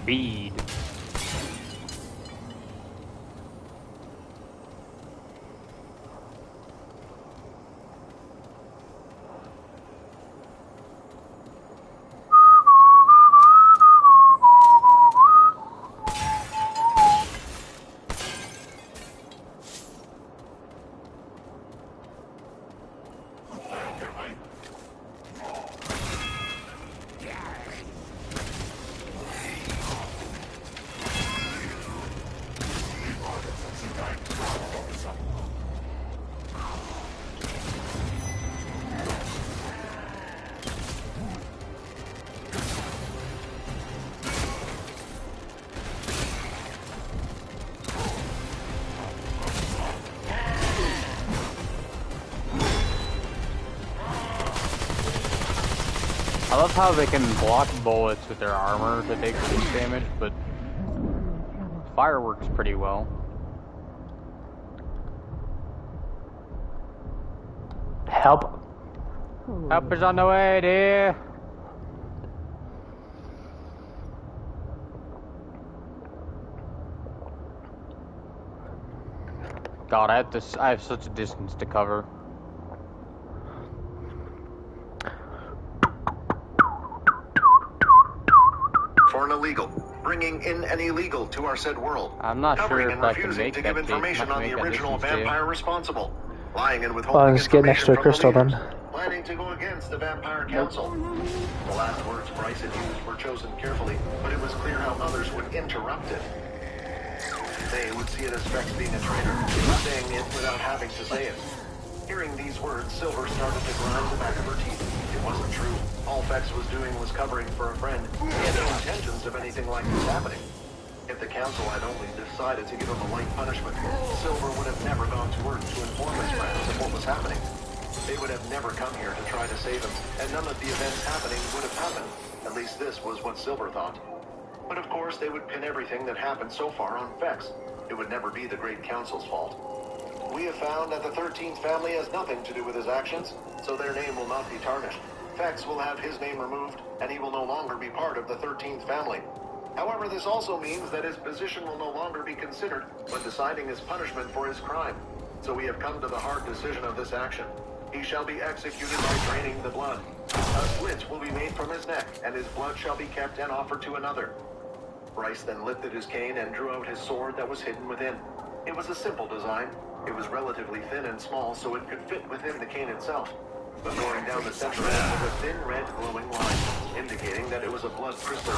speed. I love how they can block bullets with their armor that takes damage, but fire works pretty well. Help. Help is on the way, dear. God, I have such a distance to cover. For an illegal, bringing in an illegal to our said world. I'm not sure if I can make to that give information on the original vampire responsible. Lying and withholding well, let's get next to a crystal then. Planning to go against the vampire council. The last words Bryce had used were chosen carefully, but it was clear how others would interrupt it. They would see it as Vex being a traitor, saying it without having to say it. Hearing these words, Silver started to grind the back of her teeth. It wasn't true. All Vex was doing was covering for a friend. He had no intentions of anything like this happening. If the council had only decided to give him a light punishment, Silver would have never gone to Earth to inform his friends of what was happening. They would have never come here to try to save him, and none of the events happening would have happened. At least this was what Silver thought. But of course, they would pin everything that happened so far on Vex. It would never be the Great Council's fault. We have found that the 13th family has nothing to do with his actions, so their name will not be tarnished. Vex will have his name removed, and he will no longer be part of the 13th family. However, this also means that his position will no longer be considered when deciding his punishment for his crime. So we have come to the hard decision of this action. He shall be executed by draining the blood. A slit will be made from his neck, and his blood shall be kept and offered to another. Bryce then lifted his cane and drew out his sword that was hidden within. It was a simple design. It was relatively thin and small, so it could fit within the cane itself. But going down the center of it was a thin red glowing line, indicating that it was a blood crystal.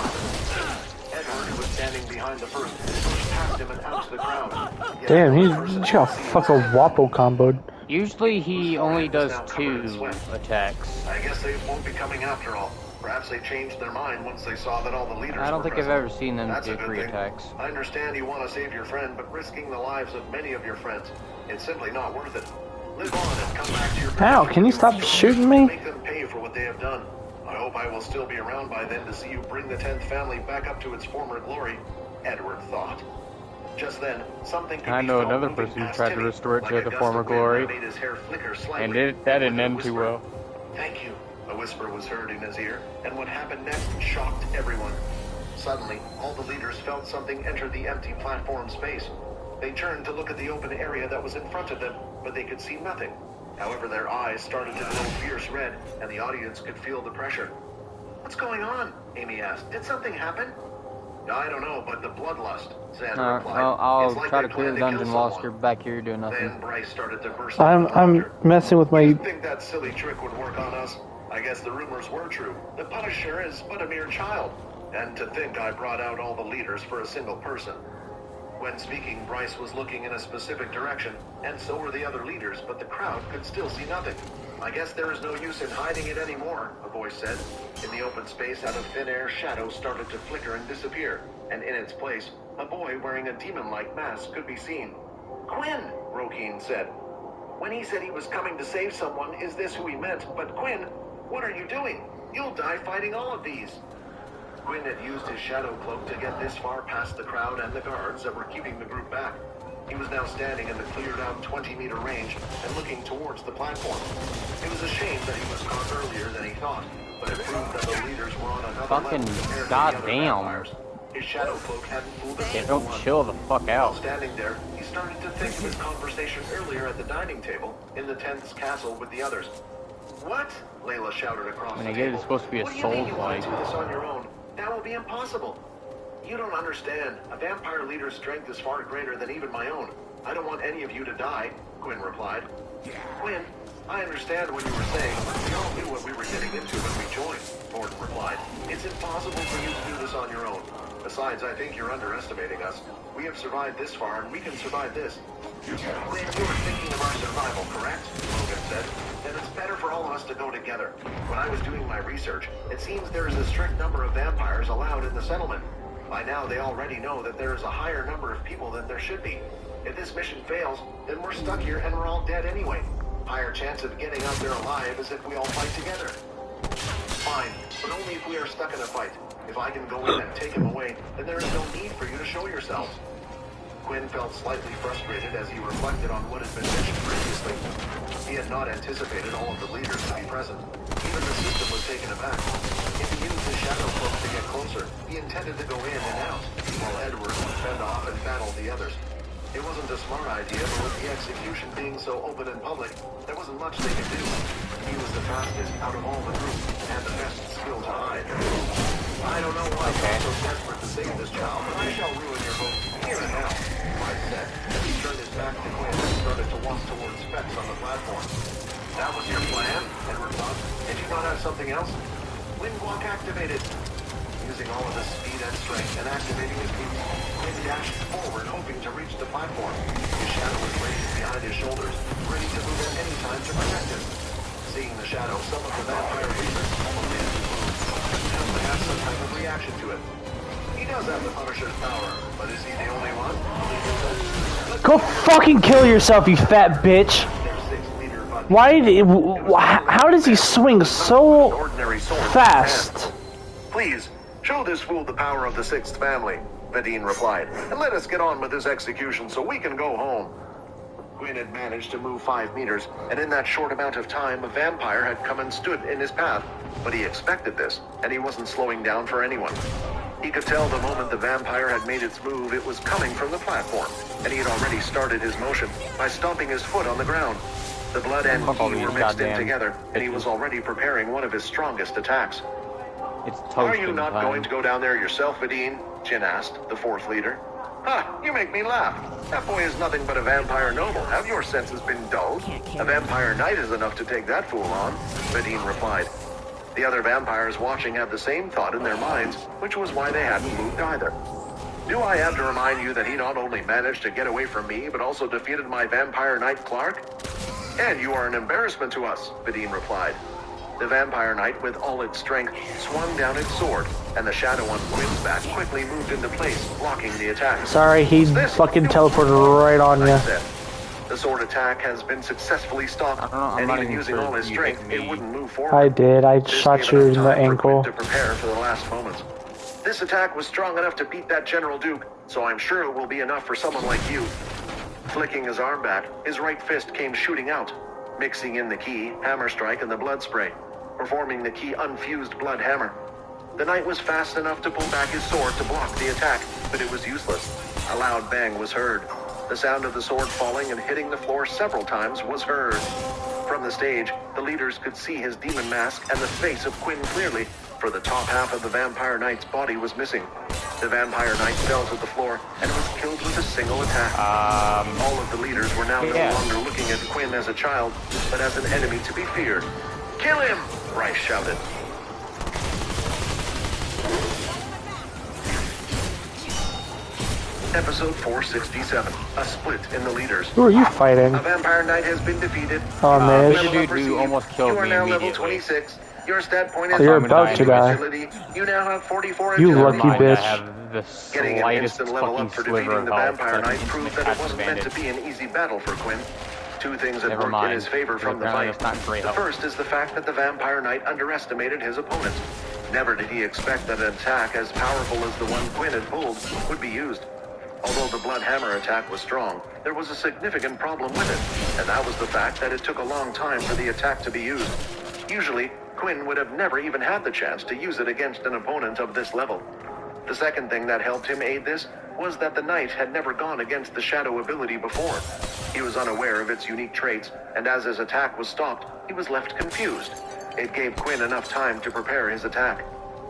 Edward, who was standing behind the first, pushed past him and out to the crowd. Damn, he's got fucking Wappo comboed. Usually he only does 2 attacks. I guess they won't be coming after all. Perhaps they changed their mind once they saw that all the leaders I don't think I've ever seen them do 3 attacks. I understand you want to save your friend, but risking the lives of many of your friends, it's simply not worth it. Live on and come back to your... Ow, can you stop shooting me? Make them pay for what they have done. I hope I will still be around by then to see you bring the 10th family back up to its former glory, Edward thought. Just then, something could I know another person who tried to restore it to the former glory, and that didn't end too well. Thank you. A whisper was heard in his ear, and what happened next shocked everyone. Suddenly, all the leaders felt something enter the empty platform space. They turned to look at the open area that was in front of them, but they could see nothing. However, their eyes started to glow fierce red, and the audience could feel the pressure. What's going on? Amy asked. Did something happen? I don't know, but the bloodlust, Xander replied. I'll try to clear the dungeon whilst you're back here doing nothing. Then Bryce started to burst I'm messing with my... You think that silly trick would work on us? I guess the rumors were true. The Punisher is but a mere child. And to think I brought out all the leaders for a single person. When speaking, Bryce was looking in a specific direction, and so were the other leaders, but the crowd could still see nothing. I guess there is no use in hiding it anymore, a voice said. In the open space, out of thin air, shadows started to flicker and disappear, and in its place, a boy wearing a demon-like mask could be seen. Quinn, Rokeen said. When he said he was coming to save someone, is this who he meant? But Quinn, what are you doing? You'll die fighting all of these. Quinn had used his shadow cloak to get this far past the crowd and the guards that were keeping the group back. He was now standing in the cleared-out 20-meter range and looking towards the platform. It was a shame that he was caught earlier than he thought, but it proved that the leaders were on another level compared to the other vampires. His shadow cloak hadn't fooled him. Yeah, don't chill the fuck While out. standing there, he started to think of his conversation earlier at the dining table in the 10th castle with the others. What? Layla shouted across I mean, the I get table. it's supposed to be a What do you soul mean you want fight. to do this on your own? That will be impossible. You don't understand. A vampire leader's strength is far greater than even my own. I don't want any of you to die, Quinn replied. Quinn, I understand what you were saying. We all knew what we were getting into when we joined, Morton replied. It's impossible for you to do this on your own. Besides, I think you're underestimating us. We have survived this far, and we can survive this. Quinn, you were thinking of our survival, correct? Logan said. Then it's better for all of us to go together. When I was doing my research, it seems there is a strict number of vampires allowed in the settlement. By now, they already know that there is a higher number of people than there should be. If this mission fails, then we're stuck here and we're all dead anyway. Higher chance of getting out there alive is if we all fight together. Fine, but only if we are stuck in a fight. If I can go in and take him away, then there is no need for you to show yourselves. Quinn felt slightly frustrated as he reflected on what had been mentioned previously. He had not anticipated all of the leaders to be present. Even the system was taken aback. If he used his shadow cloak to get closer, he intended to go in and out, while Edward would fend off and battle the others. It wasn't a smart idea, but with the execution being so open and public, there wasn't much they could do. He was the fastest out of all the group, and the best skill to hide. I don't know why I'm so desperate to save this child, but I shall ruin your hopes here and now, Mike said, as he turned his back to Quinn and started to walk towards Specs on the platform. That was your plan? Edward thought. Did you not have something else? Windwalk activated. Using all of his speed and strength and activating his boots, Quinn dashed forward, hoping to reach the platform. His shadow was raised behind his shoulders, ready to move at any time to protect him. Seeing the shadow, some of the vampire leaders almost didn't move. To have some type of reaction to it. He does have the Punisher's power, but is he the only one? Go fucking kill yourself, you fat bitch! How does he swing so fast? Please, show this fool the power of the Sixth Family, Vadine replied, and let us get on with this execution so we can go home. Quinn had managed to move 5 meters, and in that short amount of time, a vampire had come and stood in his path. But he expected this, and he wasn't slowing down for anyone. He could tell the moment the vampire had made its move, it was coming from the platform, and he had already started his motion by stomping his foot on the ground. The blood and key were mixed in together, and he was already preparing one of his strongest attacks. It's Are you not going to go down there yourself, Vadine? Jin asked, the 4th leader. Ha! You make me laugh. That boy is nothing but a vampire noble. Have your senses been dulled? A vampire knight is enough to take that fool on, Vadine replied. The other vampires watching had the same thought in their minds, which was why they hadn't moved either. Do I have to remind you that he not only managed to get away from me, but also defeated my vampire knight Clark? And you are an embarrassment to us, Vadine replied. The vampire knight, with all its strength, swung down its sword, and the shadow on Quinn's back quickly moved into place, blocking the attack. Sorry, he fucking teleported right on you. The sword attack has been successfully stopped, and even using all his strength, it wouldn't move forward. I did. I shot you in the ankle. To prepare for the last moments. This attack was strong enough to beat that General Duke, so I'm sure it will be enough for someone like you. Flicking his arm back, his right fist came shooting out, mixing in the key, hammer strike, and the blood spray, performing the key unfused blood hammer. The knight was fast enough to pull back his sword to block the attack, but it was useless. A loud bang was heard. The sound of the sword falling and hitting the floor several times was heard. From the stage, the leaders could see his demon mask and the face of Quinn clearly, for the top half of the vampire knight's body was missing. The vampire knight fell to the floor and was killed with a single attack. All of the leaders were now no longer looking at Quinn as a child, but as an enemy to be feared. Kill him! Bryce shouted. Episode 467, a split in the leaders. Who are you fighting? A vampire knight has been defeated. Oh, man. The dude who almost killed you are me now immediately. level 26. Your stat point is You're about to die. You now have 44 You agility. lucky bitch. I have the Getting an slightest instant level fucking up for sliver defeating of the health. vampire knight Instant proved that it attack wasn't meant to bandit. be an easy battle for Quinn. Two things that Never worked in mind. his favor from the Apparently fight. that's not great The help. first is the fact that the vampire knight underestimated his opponent. Never did he expect that an attack as powerful as the one Quinn had pulled would be used. Although the blood hammer attack was strong, there was a significant problem with it, and that was the fact that it took a long time for the attack to be used. Usually, Quinn would have never even had the chance to use it against an opponent of this level. The second thing that helped him aid this was that the knight had never gone against the shadow ability before. He was unaware of its unique traits, and as his attack was stopped, he was left confused. It gave Quinn enough time to prepare his attack.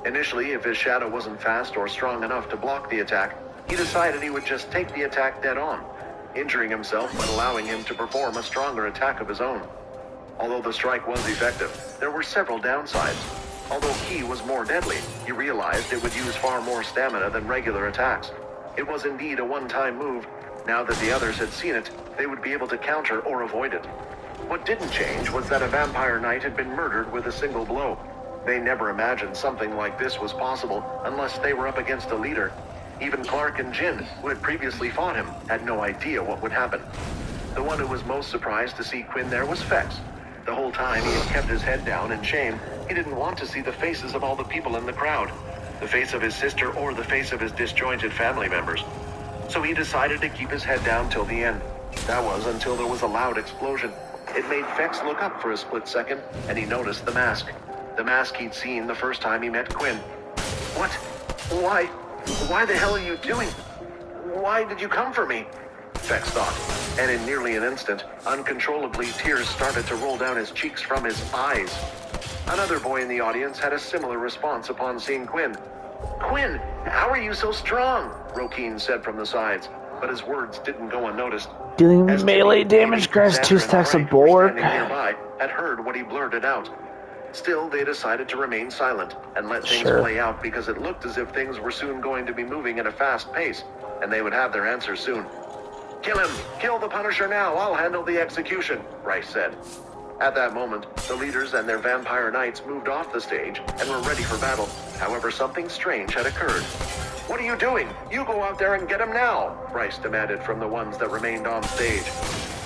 Initially, if his shadow wasn't fast or strong enough to block the attack, he decided he would just take the attack dead on, injuring himself but allowing him to perform a stronger attack of his own. Although the strike was effective, there were several downsides. Although Ki was more deadly, he realized it would use far more stamina than regular attacks. It was indeed a one-time move. Now that the others had seen it, they would be able to counter or avoid it. What didn't change was that a vampire knight had been murdered with a single blow. They never imagined something like this was possible unless they were up against a leader. Even Clark and Jin, who had previously fought him, had no idea what would happen. The one who was most surprised to see Quinn there was Fex. The whole time he had kept his head down in shame. He didn't want to see the faces of all the people in the crowd, the face of his sister or the face of his disjointed family members. So he decided to keep his head down till the end. That was until there was a loud explosion. It made Fex look up for a split second, and he noticed the mask. The mask he'd seen the first time he met Quinn. What? Why? Why the hell are you doing? Why did you come for me? Fex thought, and in nearly an instant, uncontrollably tears started to roll down his cheeks from his eyes. Another boy in the audience had a similar response upon seeing Quinn. Quinn, how are you so strong? Rokeen said from the sides, but his words didn't go unnoticed. Dealing melee damage grants 2 stacks of bulwark. Nearby had heard what he blurted out. Still, they decided to remain silent and let things play out because it looked as if things were soon going to be moving at a fast pace, and they would have their answers soon. Kill him! Kill the Punisher now! I'll handle the execution, Rice said. At that moment, the leaders and their vampire knights moved off the stage and were ready for battle. However, something strange had occurred. What are you doing? You go out there and get him now, Rice demanded from the ones that remained on stage.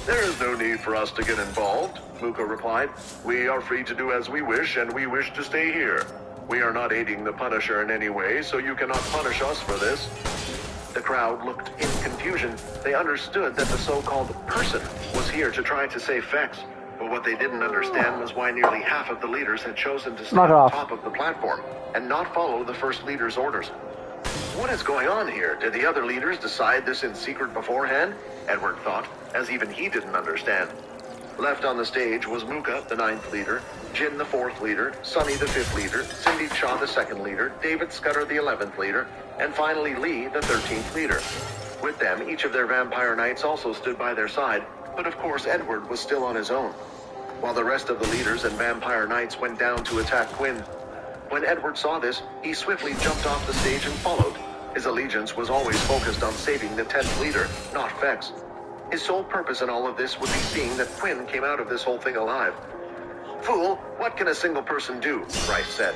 There is no need for us to get involved, Muka replied. We are free to do as we wish, and we wish to stay here. We are not aiding the Punisher in any way, so you cannot punish us for this. The crowd looked in confusion. They understood that the so-called person was here to try to save Fex. But what they didn't understand was why nearly half of the leaders had chosen to stand on top of the platform and not follow the first leader's orders. What is going on here? Did the other leaders decide this in secret beforehand? Edward thought, as even he didn't understand. Left on the stage was Muka, the 9th leader, Jin, the 4th leader, Sunny, the 5th leader, Cindy Shaw, the 2nd leader, David Scudder, the 11th leader, and finally Lee, the 13th leader. With them, each of their vampire knights also stood by their side, but of course Edward was still on his own. While the rest of the leaders and vampire knights went down to attack Quinn. When Edward saw this, he swiftly jumped off the stage and followed. His allegiance was always focused on saving the 10th leader, not Fex. His sole purpose in all of this would be seeing that Quinn came out of this whole thing alive. Fool, what can a single person do? Rice said,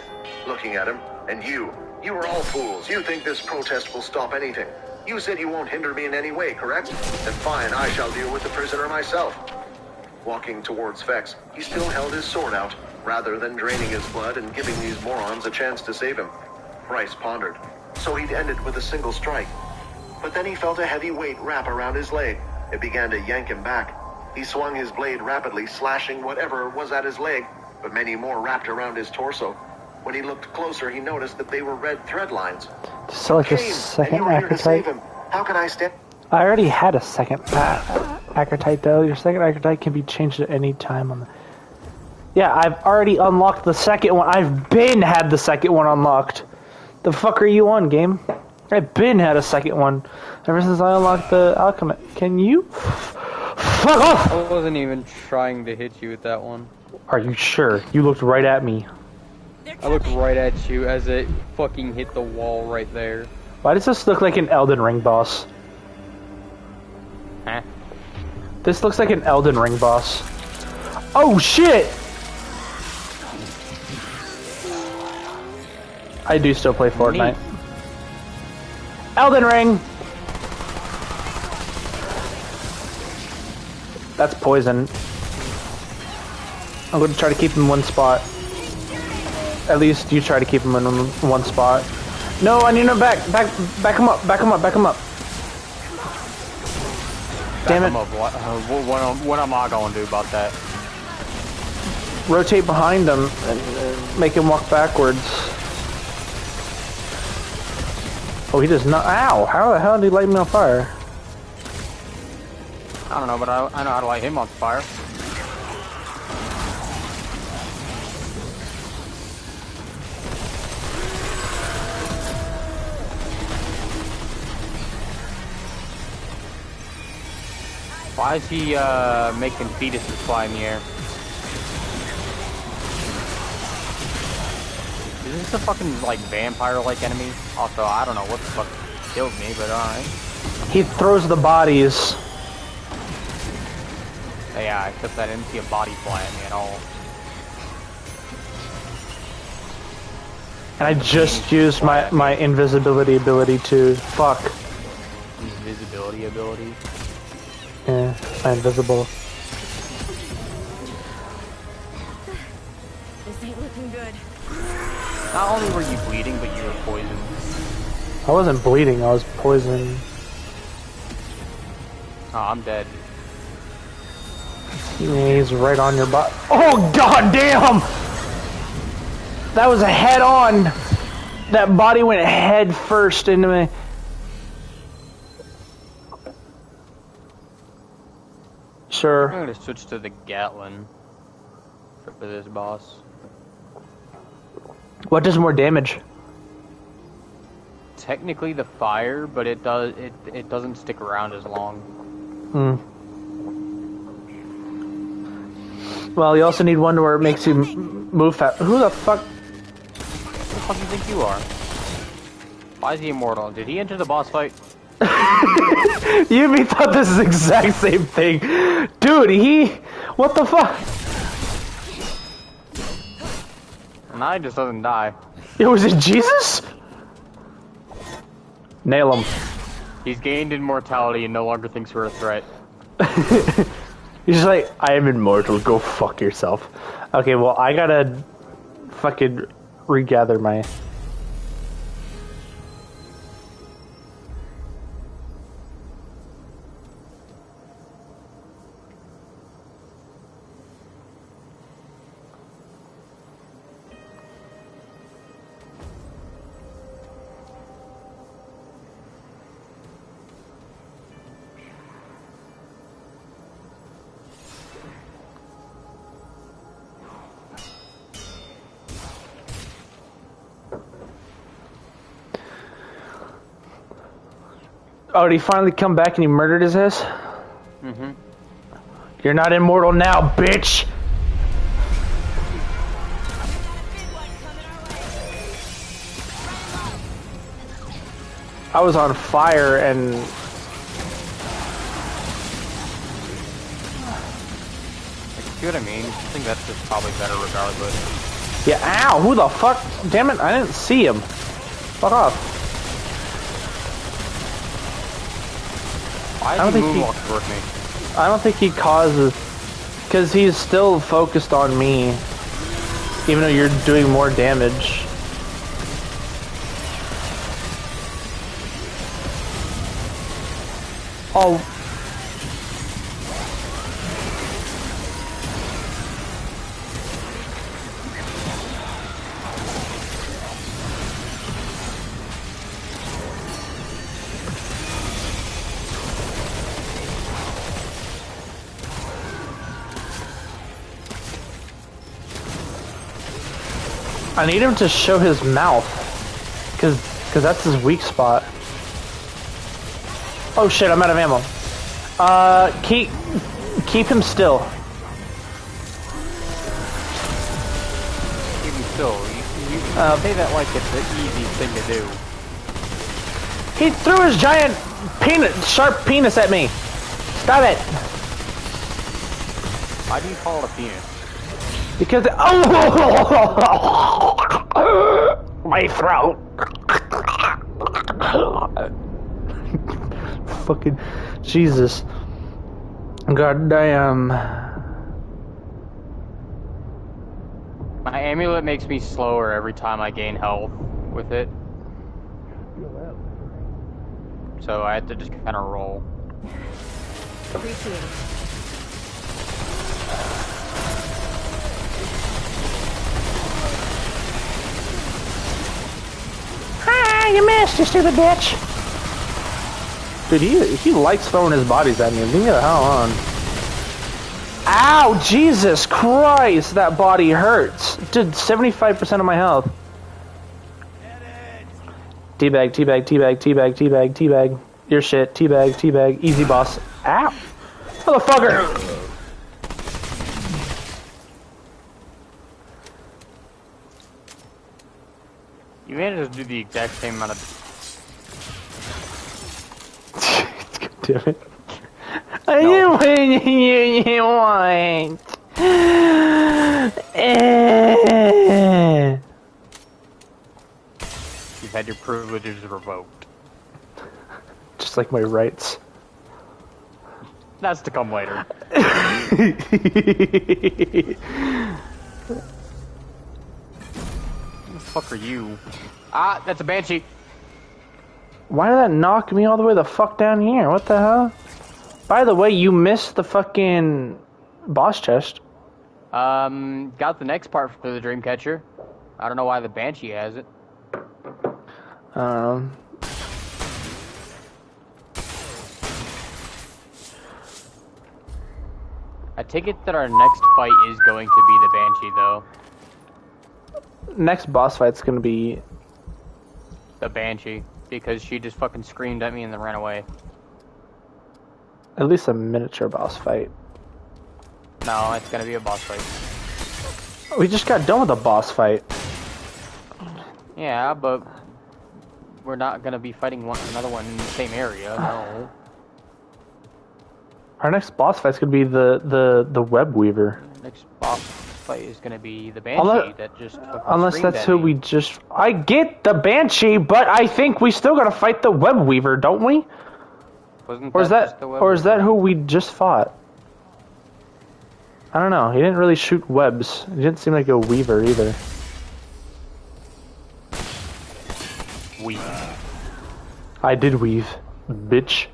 looking at him. And you are all fools. You think this protest will stop anything. You said you won't hinder me in any way, correct? Then fine, I shall deal with the prisoner myself. Walking towards Fex, he still held his sword out, rather than draining his blood and giving these morons a chance to save him. Rice pondered. So he'd ended with a single strike. But then he felt a heavy weight wrap around his leg. It began to yank him back. He swung his blade rapidly, slashing whatever was at his leg, but many more wrapped around his torso. When he looked closer, he noticed that they were red thread lines. So like a second Acrotite? How can I stand? I already had a second Acrotite though. Your second Acrotite can be changed at any time on the... Yeah, I've already unlocked the second one. I've been had the second one unlocked. The fuck are you on, game? I've been had a second one ever since I unlocked the Alchemist. Can you fuck off? I wasn't even trying to hit you with that one. Are you sure? You looked right at me. I looked right at you as it fucking hit the wall right there. Why does this look like an Elden Ring boss? Huh? This looks like an Elden Ring boss. Oh shit! I do still play Fortnite. Neat. Elden Ring! That's poison. I'm going to try to keep him in one spot. At least you try to keep him in one spot. No, I need him back him up, back him up. Damn it. What am I going to do about that? Rotate behind him and make him walk backwards. Oh, he does not. Ow! How the hell did he light me on fire? I don't know, but I know how to light him on fire. Why is he making fetuses fly in the air? Is this a fucking like vampire-like enemy? Also, I don't know what the fuck killed me, but alright. He throws the bodies. Yeah, except I didn't see a body fly at me at all. And I just used my invisibility ability to fuck. Invisibility ability? Yeah, I'm invisible. This ain't looking good. Not only were you bleeding, but you were poisoned. I wasn't bleeding, I was poisoned. Oh, I'm dead. He's right on your butt. Oh, god damn! That was a head on! That body went head first into me. Sure. I'm gonna switch to the Gatlin for this boss. What does more damage? Technically the fire, but it doesn't stick around as long. Hmm. Well, you also need one where it makes you move fast. Who the fuck? Who the fuck do you think you are? Why is he immortal? Did he enter the boss fight? You and me thought this is the exact same thing. Dude, what the fuck? And I just doesn't die. It was it Jesus? Nail him. He's gained immortality and no longer thinks we're a threat. He's just like, I am immortal, go fuck yourself. Okay, well, I gotta fucking regather my... Oh, did he finally come back and he murdered his ass? Mm-hmm. You're not immortal now, bitch! I was on fire and... See what I mean? I think that's just probably better regardless. Yeah, ow! Who the fuck? Damn it, I didn't see him. Fuck off. Why is he moonwalk towards me? I don't think he causes... Because he's still focused on me. Even though you're doing more damage. Oh. I need him to show his mouth, cause that's his weak spot. Oh shit! I'm out of ammo. Keep him still. Keep him still. You say that like it's the easy thing to do. He threw his giant sharp penis at me. Stop it. Why do you call it a penis? Because my throat. Fucking Jesus. God damn. My amulet makes me slower every time I gain health with it. So I have to just kind of roll. Appreciate it. you missed, you stupid bitch! Dude, he likes throwing his bodies at me. Leave me the hell alone. Ow! Jesus Christ! That body hurts! Did 75% of my health. Teabag, teabag, teabag, teabag, teabag, teabag. Your shit. Teabag, teabag. Easy boss. Ow! Motherfucker! You managed to do the exact same amount of... Damn it. I didn't want you want. You've had your privileges revoked. Just like my rights. That's to come later. Who the fuck are you? Ah, that's a banshee. Why did that knock me all the way the fuck down here? What the hell? By the way, you missed the fucking boss chest. Got the next part for the Dreamcatcher. I don't know why the banshee has it. I take it that our next fight is going to be the banshee, though. Next boss fight's gonna be The banshee, because she just fucking screamed at me and then ran away. at least a miniature boss fight. No, it's gonna be a boss fight. We just got done with a boss fight. Yeah, but we're not gonna be fighting another one in the same area. No. Our next boss fight's gonna be the web weaver. Next boss fight is gonna be the banshee that just fucking Unless screamed that's at who me. we just... I get the banshee, but I think we still gotta fight the web weaver, don't we? Wasn't Or is just that the web or is that weaver? who we just fought? I don't know. He didn't really shoot webs. He didn't seem like a weaver either. We. I did weave, bitch.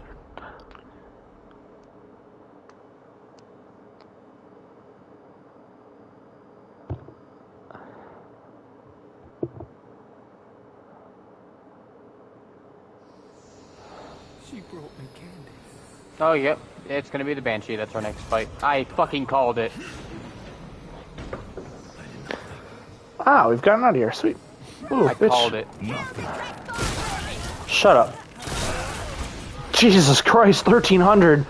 She brought me candy. Oh, yep. It's gonna be the banshee. That's our next fight. I fucking called it. Ah, we've gotten out of here. Sweet. Ooh, I bitch. called it. Shut up. Jesus Christ, 1300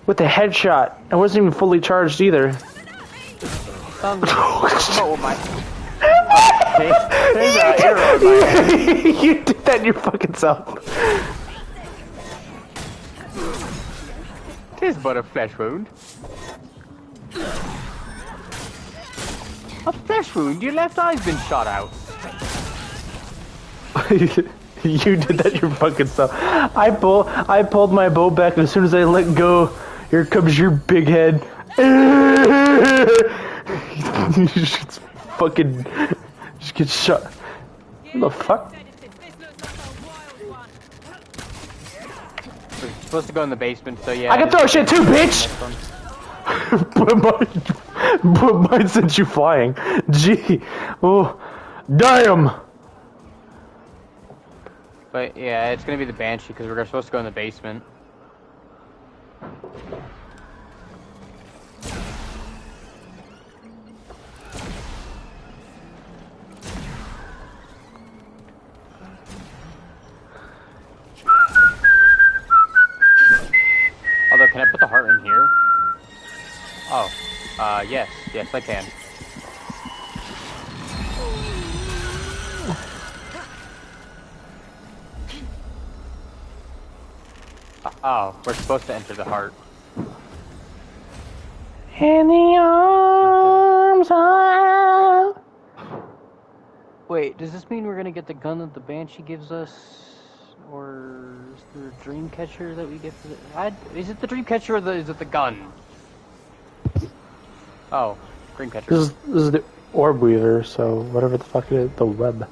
with a headshot. I wasn't even fully charged either. Oh my. There's an arrow in my head. You did that your fucking self. Tis but a flesh wound. A flesh wound? Your left eye's been shot out. You did that your fucking self. I pulled my bow back, and as soon as I let go, here comes your big head. You just fucking just get shot. What the fuck? We're supposed to go in the basement, so yeah. I can throw shit too, bitch! but mine sent you flying. Gee. Oh. Damn! But yeah, it's gonna be the banshee because we're supposed to go in the basement. Although, can I put the heart in here? Oh, yes, I can. Oh, we're supposed to enter the heart. In the arms of... Wait, does this mean we're gonna get the gun that the banshee gives us? Or is there a dream catcher that we get for the... Is it the dream catcher or is it the gun? Oh, dream catcher. This is the orb weaver, so whatever the fuck it is, the web.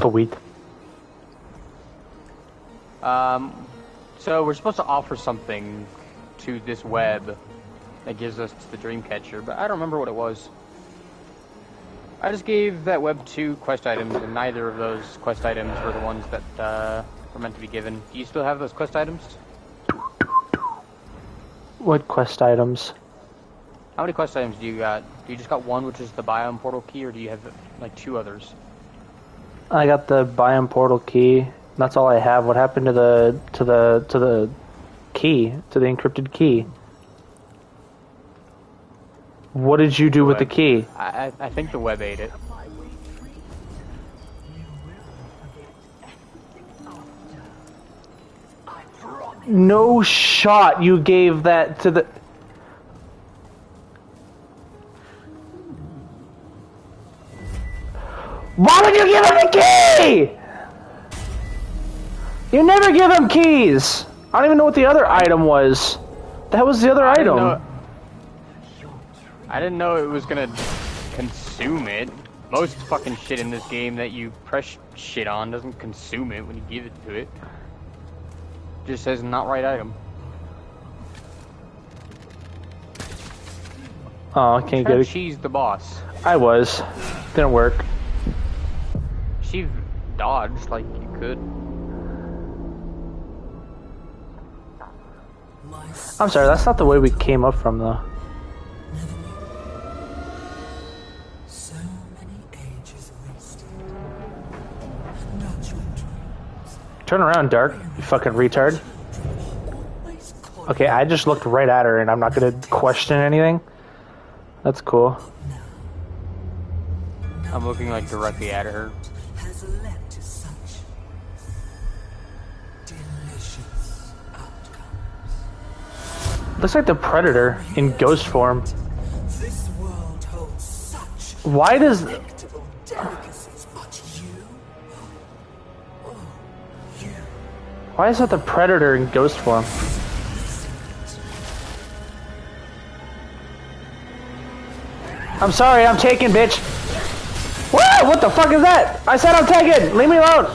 The wheat. So we're supposed to offer something to this web that gives us the dream catcher, but I don't remember what it was. I just gave that Web 2 quest items, and neither of those quest items were the ones that were meant to be given. Do you still have those quest items? What quest items? How many quest items do you got? Do you just got one, which is the biome portal key, or do you have like 2 others? I got the biome portal key. That's all I have. What happened to the key, to the encrypted key? What did you do with the key? I think the web ate it. No shot you gave that to the... Why would you give him the key? You never give him keys. I don't even know what the other item was. That was the other item. I didn't know it was gonna consume it. Most fucking shit in this game that you press shit on doesn't consume it when you give it to it. Just says not right item. Oh, I can't get it. She's the boss. I was. Didn't work. She dodged like you could. I'm sorry, that's not the way we came up from, though. So many ages wasted. Not your dreams. Turn around, Dark, you fucking retard. Okay, I just looked right at her and I'm not gonna question anything. That's cool. I'm looking like directly at her. Has led to such delicious outcomes. Looks like the Predator in ghost form. This world holds such Why does... delectable delicacies, but you, oh, you. Why is that the Predator in ghost form? I'm sorry, I'm taken, bitch. Whoa, what the fuck is that? I said I'm taken. Leave me alone.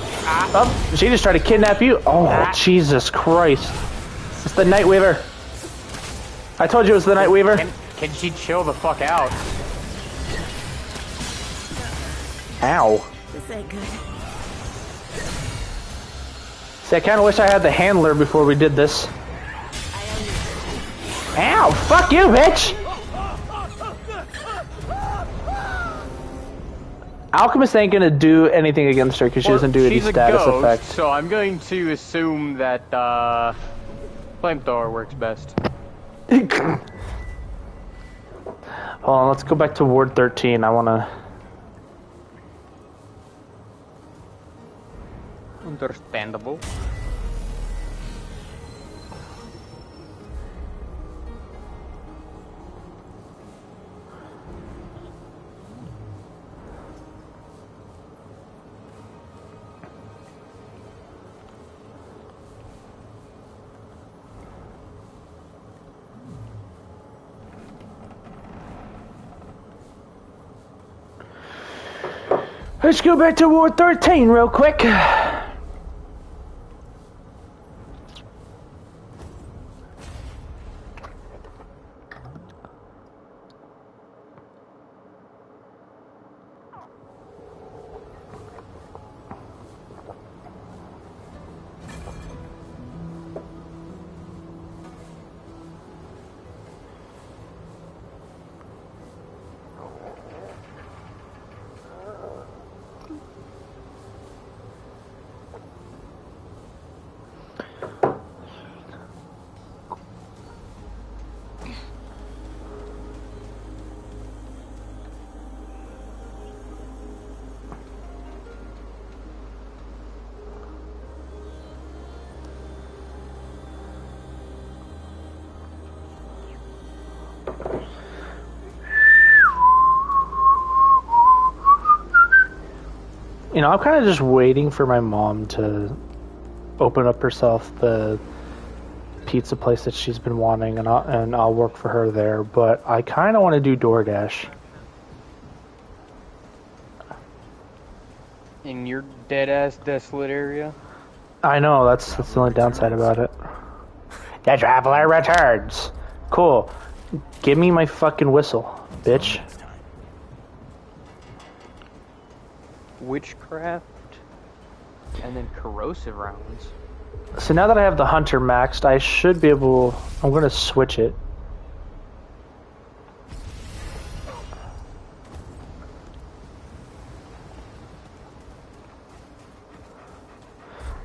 Oh, she just tried to kidnap you. Oh, Jesus Christ. It's the Nightweaver. I told you it was the Nightweaver. Can she chill the fuck out? Ow. This ain't good. See, I kind of wish I had the handler before we did this. Ow, fuck you, bitch. Alchemist ain't gonna do anything against her because she doesn't do any status ghost, effects. so I'm going to assume that flamethrower works best. Hold on, let's go back to Ward 13. I wanna... Understandable. Let's go back to Ward 13 real quick. You know, I'm kind of just waiting for my mom to open up herself the pizza place that she's been wanting, and I'll work for her there. But I kind of want to do DoorDash. In your dead-ass desolate area? I know, that's the only downside about it. The traveler returns. Cool. Give me my fucking whistle, bitch. witchcraft, and then corrosive rounds. So now that I have the hunter maxed, I should be able... I'm gonna switch it.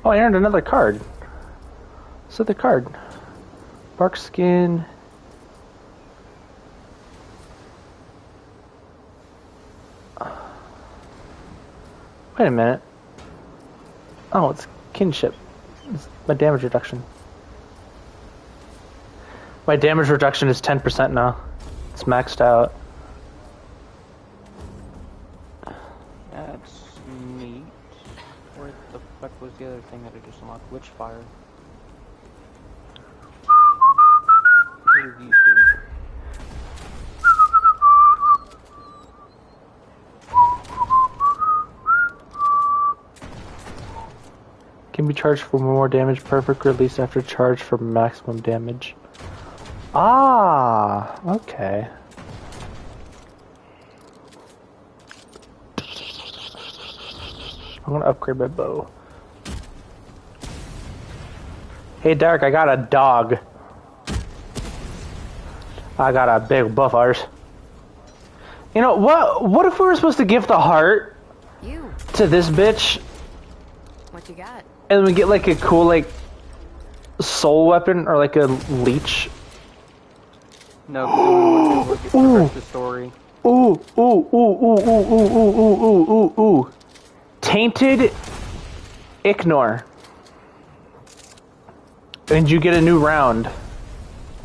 Oh, I earned another card. So the card. Bark skin. Wait a minute. Oh, it's kinship. It's my damage reduction. My damage reduction is 10% now. It's maxed out. That's neat. Where the fuck was the other thing that I just unlocked? Witchfire. What do these do? Can be charged for more damage. Perfect release after charge for maximum damage. Ah, okay. I'm gonna upgrade my bow. Hey Derek, I got a dog. I got a big buff arse. You know what? What if we were supposed to give the heart to this bitch? What you got? And we get like a cool like soul weapon or like a leech. No, because we want to the story. Ooh, ooh, ooh, ooh, ooh, ooh, ooh, ooh, ooh, ooh. Tainted Ignore. And you get a new round.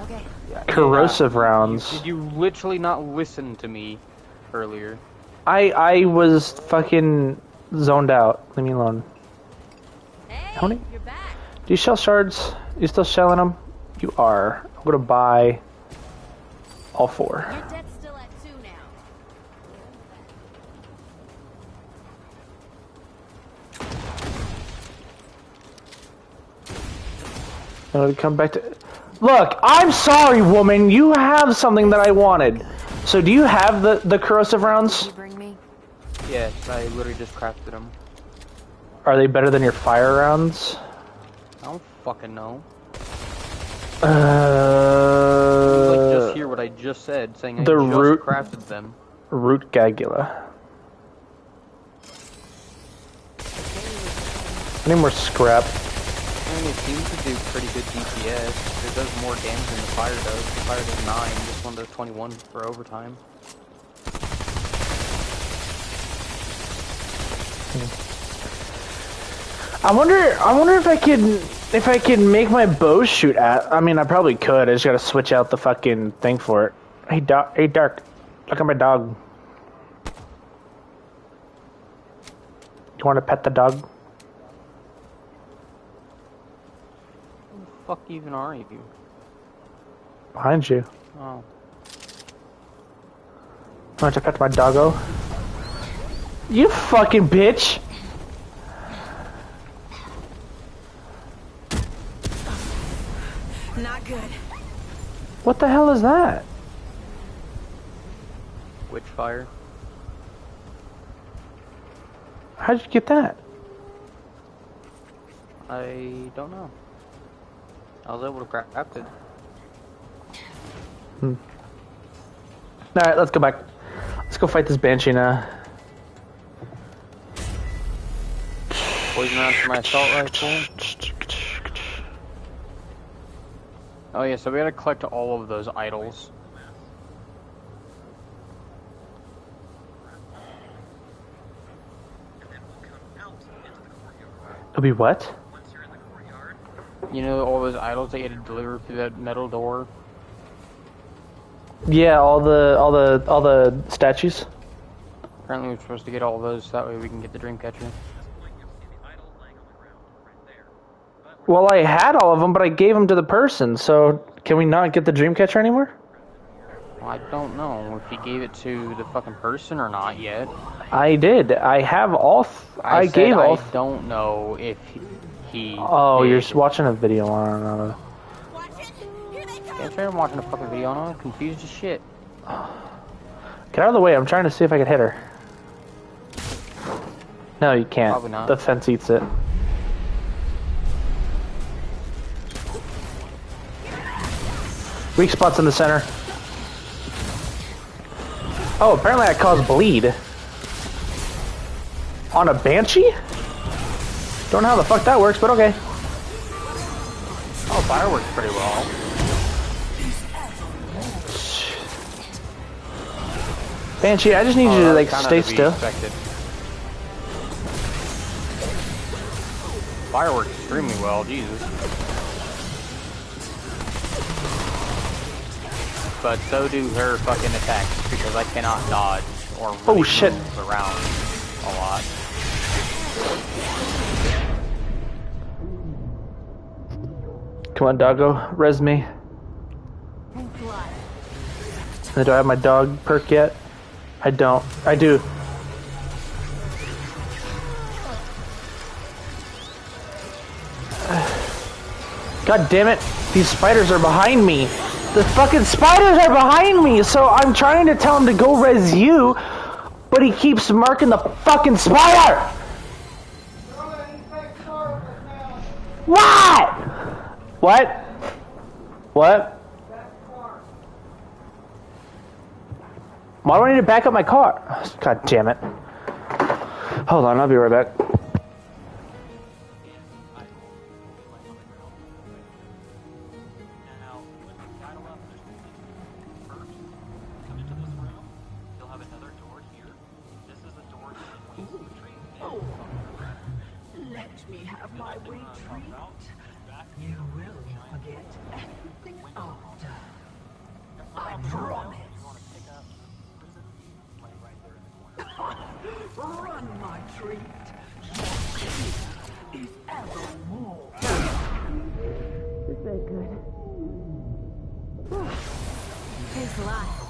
Okay. Corrosive rounds. Did you literally not listen to me earlier? I was fucking zoned out. Leave me alone. Hey, Tony? you're back. Do you shell shards? You still shelling them? You are. I'm gonna buy all 4. Your debt's still at 2 now. I'm gonna come back to... Look, I'm sorry, woman. You have something that I wanted. So do you have the corrosive rounds? You bring me? Yes, I literally just crafted them. Are they better than your fire rounds? I don't fucking know. Uh, Like, just hear what I just said, saying I the just root- crafted them. Root Gagula. I need more scrap. I mean, it seems to do pretty good DPS. It does more damage than the fire does. The fire does 9, this one does 21 for overtime. I wonder if I can make my bow shoot at. I mean, I probably could. I just gotta switch out the fucking thing for it. Hey, Dark. Look at my dog. You want to pet the dog? Who the fuck even are you? Behind you. Oh. Want to pet my doggo? You fucking bitch! Not good. What the hell is that? Witchfire. How'd you get that? I don't know. I was able to craft it. Alright, let's go back. Let's go fight this Banshee now. Poison round for my assault rifle. Oh yeah, so we gotta collect all of those idols. It'll be what? You know all those idols that you had to deliver through that metal door? Yeah, all the statues. Apparently we're supposed to get all of those so that way we can get the Dreamcatcher. Well, I had all of them, but I gave them to the person, so can we not get the Dreamcatcher anymore? Well, I don't know if he gave it to the fucking person or not yet. I did. I have all... I gave all... I don't know if he Oh, did. you're watching a video on another. Yeah, I'm watching a fucking video on it. I'm confused as shit. Get out of the way. I'm trying to see if I can hit her. No, you can't. Probably not. The fence eats it. Weak spots in the center. Oh, apparently I caused bleed. On a Banshee? Don't know how the fuck that works, but okay. Oh, fire works pretty well. Banshee, I just need you to like stay still. Expected. Fire works extremely well, Jesus. But so do her fucking attacks, because I cannot dodge or really shit. move around a lot. Come on, doggo, res me. Do I have my dog perk yet? I don't. I do. God damn it! These spiders are behind me. The fucking spiders are behind me. So I'm trying to tell him to go res you, but he keeps marking the fucking spider. What? What? What? Why do I need to back up my car? God damn it. Hold on, I'll be right back. Let me have my retreat. You will forget everything after. I promise. Run, my treat. Is evermore. Thanks a lot.